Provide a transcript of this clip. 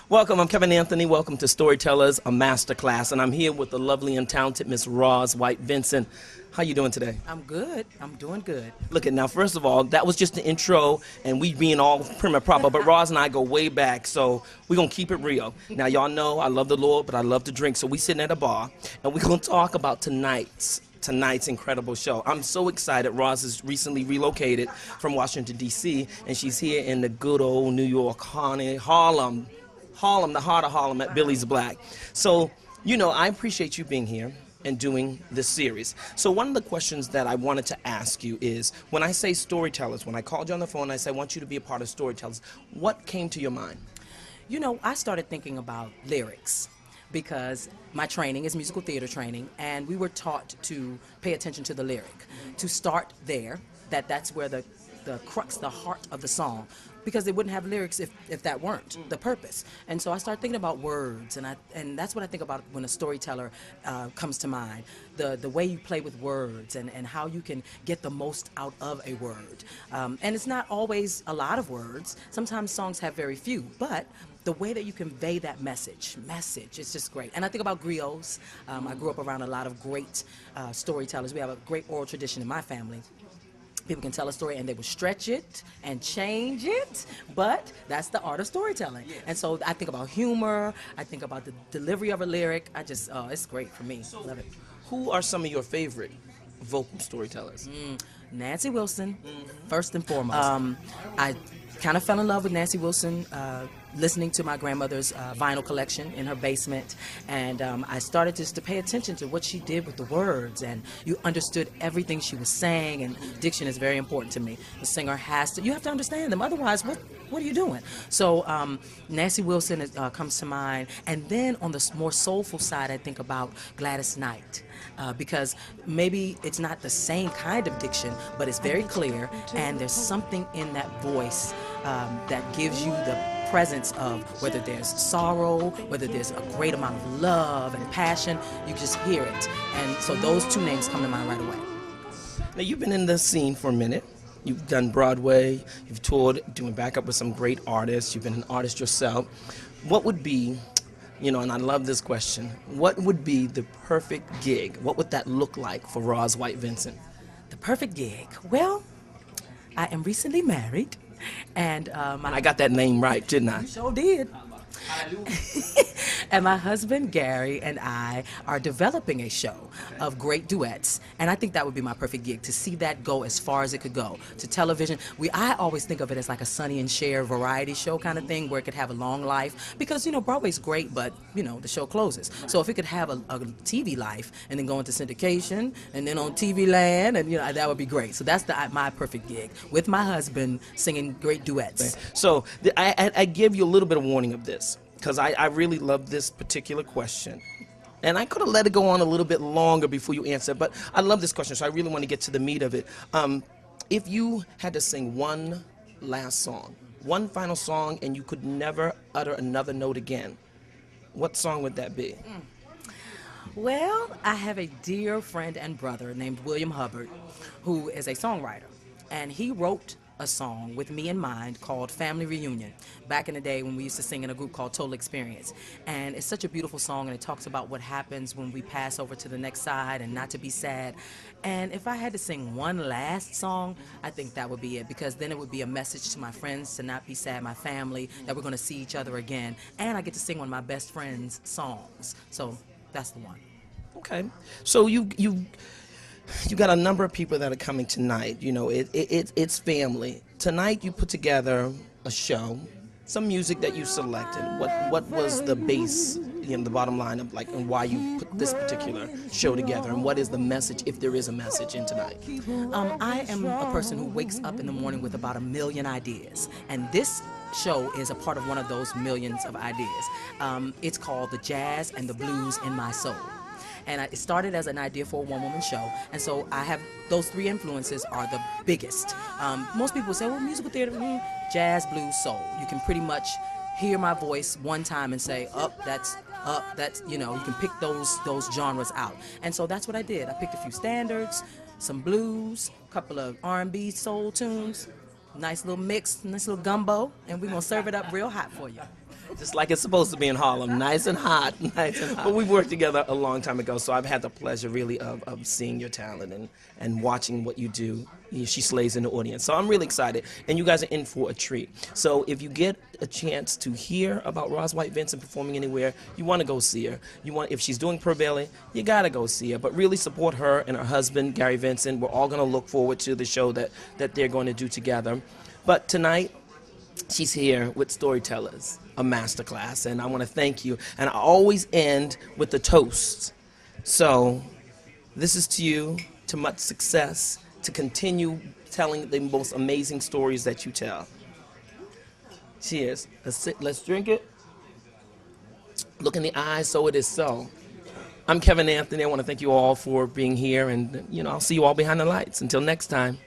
Welcome, I'm Kevin Anthony. Welcome to Storytellers, a masterclass, and I'm here with the lovely and talented Miss Roz White-Vincent. How you doing today? I'm good. I'm doing good. Look at now, first of all, that was just the intro, and we being all prim and proper, but Roz and I go way back, so we're going to keep it real. Now, y'all know I love the Lord, but I love to drink, so we sitting at a bar, and we're going to talk about tonight's incredible show. I'm so excited. Roz has recently relocated from Washington, D.C., and she's here in the good old New York, Harlem, the heart of Harlem at Billy's Black. So, you know, I appreciate you being here and doing this series. So one of the questions that I wanted to ask you is, when I say Storytellers, when I called you on the phone and I said, I want you to be a part of Storytellers, what came to your mind? You know, I started thinking about lyrics because my training is musical theater training, and we were taught to pay attention to the lyric, to start there, that's where the crux, the heart of the song, because they wouldn't have lyrics if that weren't the purpose. And so I started thinking about words, and that's what I think about when a storyteller comes to mind. The way you play with words and how you can get the most out of a word. And it's not always a lot of words. Sometimes songs have very few, but the way that you convey that message, it's just great. And I think about griots. I grew up around a lot of great storytellers. We have a great oral tradition in my family. People can tell a story and they will stretch it and change it, but that's the art of storytelling. Yes. And so I think about humor, I think about the delivery of a lyric. It's great for me. Love it. Who are some of your favorite vocal storytellers? Nancy Wilson, first and foremost. I kind of fell in love with Nancy Wilson listening to my grandmother's vinyl collection in her basement, and I started just to pay attention to what she did with the words, and you understood everything she was saying, and diction is very important to me. The singer you have to understand them, otherwise what are you doing? So Nancy Wilson comes to mind, and then on the more soulful side I think about Gladys Knight. Because maybe it's not the same kind of diction, but it's very clear, and there's something in that voice that gives you the presence of whether there's sorrow, whether there's a great amount of love and passion, you just hear it. And so those two names come to mind right away. Now, you've been in the scene for a minute. You've done Broadway, you've toured, doing backup with some great artists, you've been an artist yourself. What would be, you know, and I love this question, what would be the perfect gig? What would that look like for Roz White-Vincent? The perfect gig? Well, I am recently married, and I got that name right, didn't I? You sure did. And my husband Gary and I are developing a show of great duets, and I think that would be my perfect gig, to see that go as far as it could go to television. I always think of it as like a Sonny and Cher variety show kind of thing, where it could have a long life, because you know Broadway's great, but you know the show closes. So if it could have a TV life and then go into syndication and then on TV Land, and you know that would be great. So that's my perfect gig, with my husband singing great duets. So I give you a little bit of warning of this, because I really love this particular question. And I could have let it go on a little bit longer before you answer, but I love this question, so I really want to get to the meat of it. If you had to sing one last song, one final song, and you could never utter another note again, what song would that be? Well, I have a dear friend and brother named William Hubbard, who is a songwriter, and he wrote a song with me in mind called Family Reunion, back in the day when we used to sing in a group called Total Experience. And it's such a beautiful song, and it talks about what happens when we pass over to the next side and not to be sad. And if I had to sing one last song, I think that would be it, because then it would be a message to my friends to not be sad, my family, that we're going to see each other again. And I get to sing one of my best friend's songs. So that's the one. Okay. So you got a number of people that are coming tonight. You know, it's family. Tonight you put together a show, some music that you selected. What was the base, you know, the bottom line of like, and why you put this particular show together, and what is the message, if there is a message in tonight? I am a person who wakes up in the morning with about 1 million ideas, and this show is a part of one of those millions of ideas. It's called The Jazz and the Blues in My Soul. And it started as an idea for a one-woman show, and so I have those three influences are the biggest. Most people say, well, musical theater, jazz, blues, soul. You can pretty much hear my voice one time and say, that's, you know, you can pick those genres out. And so that's what I did. I picked a few standards, some blues, a couple of R&B soul tunes, nice little mix, nice little gumbo, and we're gonna serve it up real hot for you. Just like it's supposed to be in Harlem, nice and hot, nice and hot. But we've worked together a long time ago, so I've had the pleasure really of seeing your talent and watching what you do. She slays in the audience, so I'm really excited. And you guys are in for a treat. So if you get a chance to hear about Roz White-Vincent performing anywhere, you want to go see her. If she's doing Prevailing, you gotta go see her. But really support her and her husband, Gary Vincent. We're all gonna look forward to the show that they're going to do together. But tonight, she's here with Storytellers, a masterclass, and I want to thank you. And I always end with the toast. So, this is to you, to much success, to continue telling the most amazing stories that you tell. Cheers. Let's drink it. Look in the eyes, so it is so. I'm Kevin Anthony. I want to thank you all for being here, and I'll see you all behind the lights. Until next time.